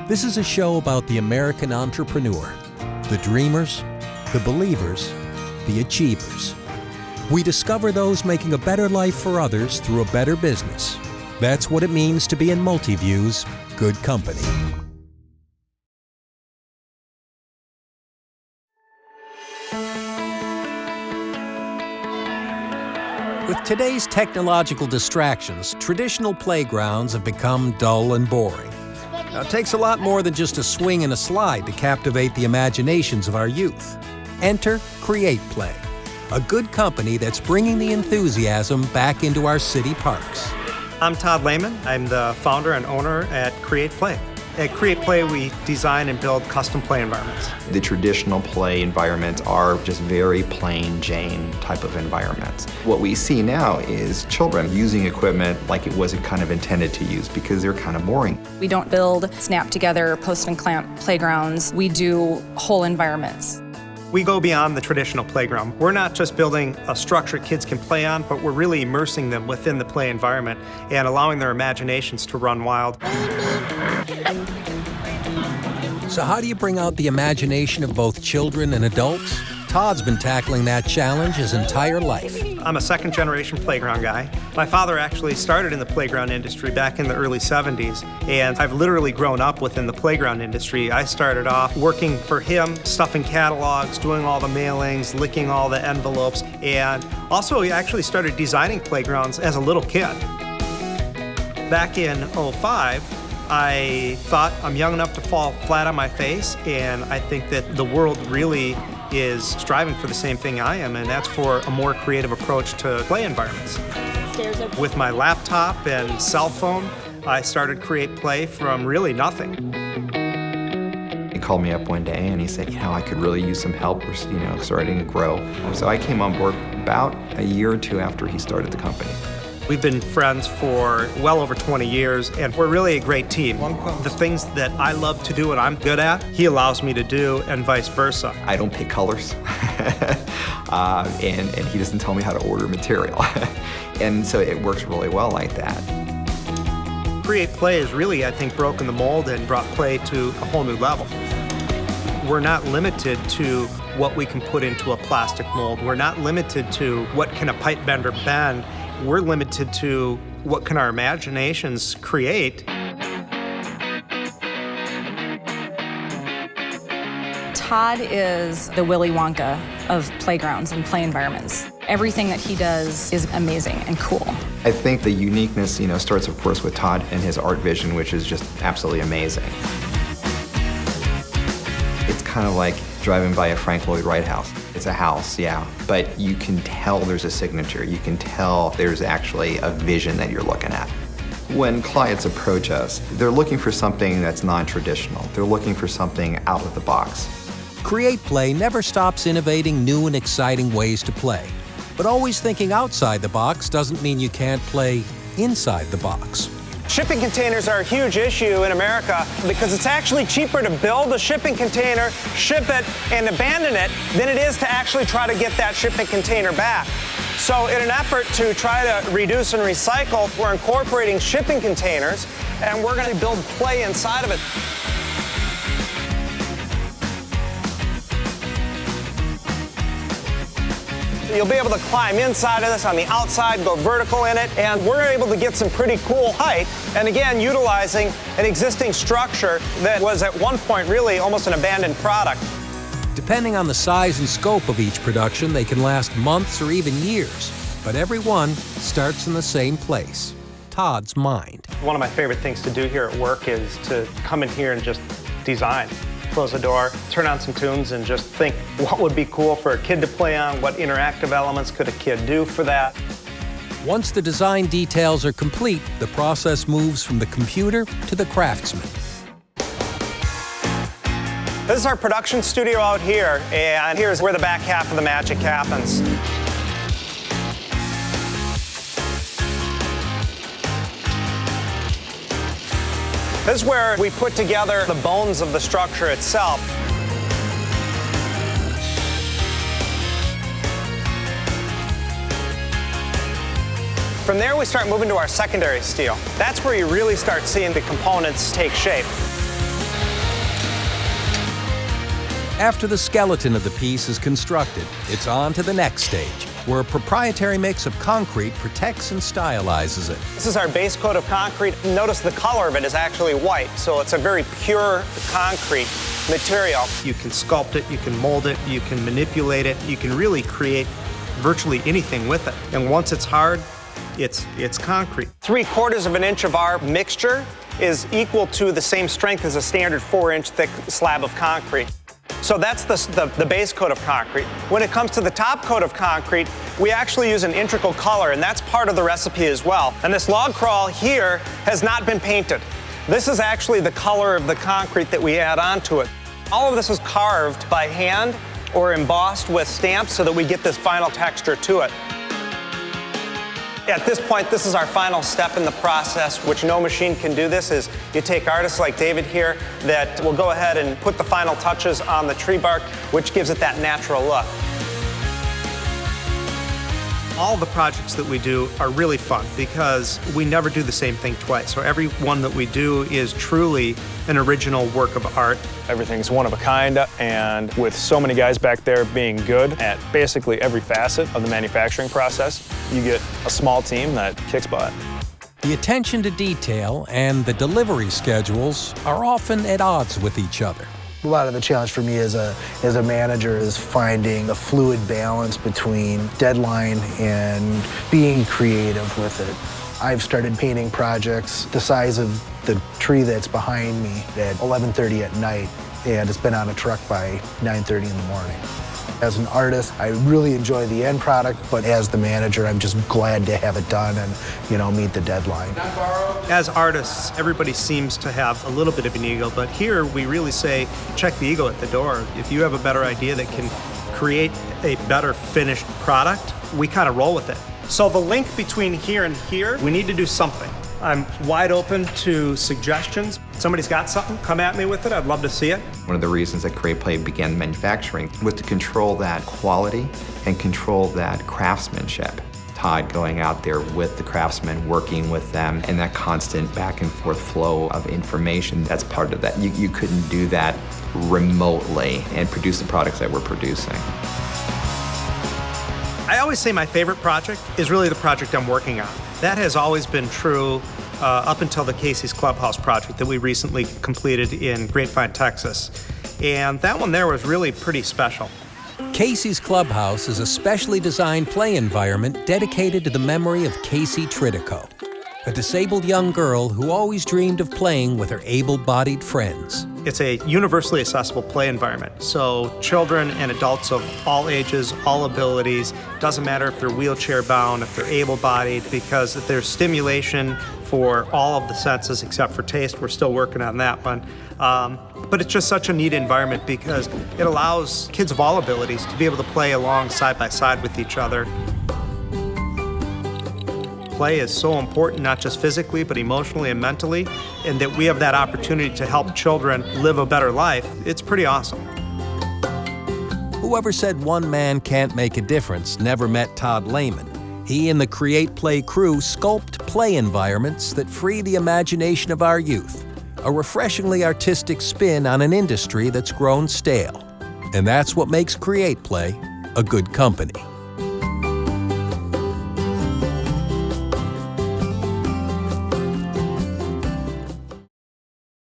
This is a show about the American entrepreneur, the dreamers, the believers, the achievers. We discover those making a better life for others through a better business. That's what it means to be in MultiView's good company. With today's technological distractions, traditional playgrounds have become dull and boring. Now, it takes a lot more than just a swing and a slide to captivate the imaginations of our youth. Enter Cre8Play, a good company that's bringing the enthusiasm back into our city parks. I'm Todd Lehman. I'm the founder and owner at Cre8Play. At Cre8Play, we design and build custom play environments. The traditional play environments are just very plain Jane type of environments. What we see now is children using equipment like it wasn't kind of intended to use because they're kind of boring. We don't build snap together, post and clamp playgrounds. We do whole environments. We go beyond the traditional playground. We're not just building a structure kids can play on, but we're really immersing them within the play environment and allowing their imaginations to run wild. So how do you bring out the imagination of both children and adults? Todd's been tackling that challenge his entire life. I'm a second-generation playground guy. My father actually started in the playground industry back in the early 70s, and I've literally grown up within the playground industry. I started off working for him, stuffing catalogs, doing all the mailings, licking all the envelopes, and also he actually started designing playgrounds as a little kid. Back in '05, I thought I'm young enough to fall flat on my face, and I think that the world really is striving for the same thing I am, and that's for a more creative approach to play environments. With my laptop and cell phone, I started Cre8Play from really nothing. He called me up one day and he said, I could really use some help. We're, starting to grow. So I came on board about a year or two after he started the company. We've been friends for well over 20 years, and we're really a great team. The things that I love to do and I'm good at, he allows me to do, and vice versa. I don't pick colors, and he doesn't tell me how to order material. And so it works really well like that. Cre8Play has really, I think, broken the mold and brought play to a whole new level. We're not limited to what we can put into a plastic mold. We're not limited to what can a pipe bender bend. We're limited to what can our imaginations create. Todd is the Willy Wonka of playgrounds and play environments. Everything that he does is amazing and cool. I think the uniqueness, starts, of course, with Todd and his art vision, which is just absolutely amazing. It's kind of like driving by a Frank Lloyd Wright house. It's a house, yeah, but you can tell there's a signature. You can tell there's actually a vision that you're looking at. When clients approach us, they're looking for something that's non-traditional. They're looking for something out of the box. Cre8Play never stops innovating new and exciting ways to play. But always thinking outside the box doesn't mean you can't play inside the box. Shipping containers are a huge issue in America because it's actually cheaper to build a shipping container, ship it, and abandon it than it is to actually try to get that shipping container back. So in an effort to try to reduce and recycle, we're incorporating shipping containers, and we're going to build play inside of it. You'll be able to climb inside of this on the outside, go vertical in it, and we're able to get some pretty cool height. And again, utilizing an existing structure that was at one point really almost an abandoned product. Depending on the size and scope of each production, they can last months or even years. But every one starts in the same place, Todd's mind. One of my favorite things to do here at work is to come in here and just design. Close the door, turn on some tunes, and just think what would be cool for a kid to play on, what interactive elements could a kid do for that. Once the design details are complete, the process moves from the computer to the craftsman. This is our production studio out here, and here's where the back half of the magic happens. This is where we put together the bones of the structure itself. From there, we start moving to our secondary steel. That's where you really start seeing the components take shape. After the skeleton of the piece is constructed, it's on to the next stage, where a proprietary mix of concrete protects and stylizes it. This is our base coat of concrete. Notice the color of it is actually white, so it's a very pure concrete material. You can sculpt it, you can mold it, you can manipulate it, you can really create virtually anything with it. And once it's hard, it's concrete. 3/4 of an inch of our mixture is equal to the same strength as a standard 4-inch thick slab of concrete. So that's the base coat of concrete. When it comes to the top coat of concrete, we actually use an integral color, and that's part of the recipe as well. And this log crawl here has not been painted. This is actually the color of the concrete that we add onto it. All of this is carved by hand or embossed with stamps so that we get this final texture to it. At this point, this is our final step in the process, which no machine can do this, is you take artists like David here that will go ahead and put the final touches on the tree bark, which gives it that natural look. All the projects that we do are really fun because we never do the same thing twice. So every one that we do is truly an original work of art. Everything's one of a kind, and with so many guys back there being good at basically every facet of the manufacturing process, you get a small team that kicks butt. The attention to detail and the delivery schedules are often at odds with each other. A lot of the challenge for me as a manager is finding the fluid balance between deadline and being creative with it. I've started painting projects the size of the tree that's behind me at 11:30 at night, and it's been on a truck by 9:30 in the morning. As an artist, I really enjoy the end product, but as the manager, I'm just glad to have it done and, meet the deadline. As artists, everybody seems to have a little bit of an ego, but here we really say, check the ego at the door. If you have a better idea that can create a better finished product, we kind of roll with it. So the link between here and here, we need to do something. I'm wide open to suggestions. If somebody's got something, come at me with it. I'd love to see it. One of the reasons that Cre8Play began manufacturing was to control that quality and control that craftsmanship. Todd going out there with the craftsmen, working with them, and that constant back and forth flow of information, that's part of that. You couldn't do that remotely and produce the products that we're producing. I always say my favorite project is really the project I'm working on. That has always been true up until the Casey's Clubhouse project that we recently completed in Grapevine, Texas. And that one there was really pretty special. Casey's Clubhouse is a specially designed play environment dedicated to the memory of Casey Tritico, a disabled young girl who always dreamed of playing with her able-bodied friends. It's a universally accessible play environment, so children and adults of all ages, all abilities, doesn't matter if they're wheelchair-bound, if they're able-bodied, because there's stimulation for all of the senses except for taste. We're still working on that one. But it's just such a neat environment because it allows kids of all abilities to be able to play along side by side with each other. Play is so important, not just physically, but emotionally and mentally, and that we have that opportunity to help children live a better life. It's pretty awesome. Whoever said one man can't make a difference never met Todd Lehman. He and the Cre8Play crew sculpt play environments that free the imagination of our youth, a refreshingly artistic spin on an industry that's grown stale. And that's what makes Cre8Play a good company.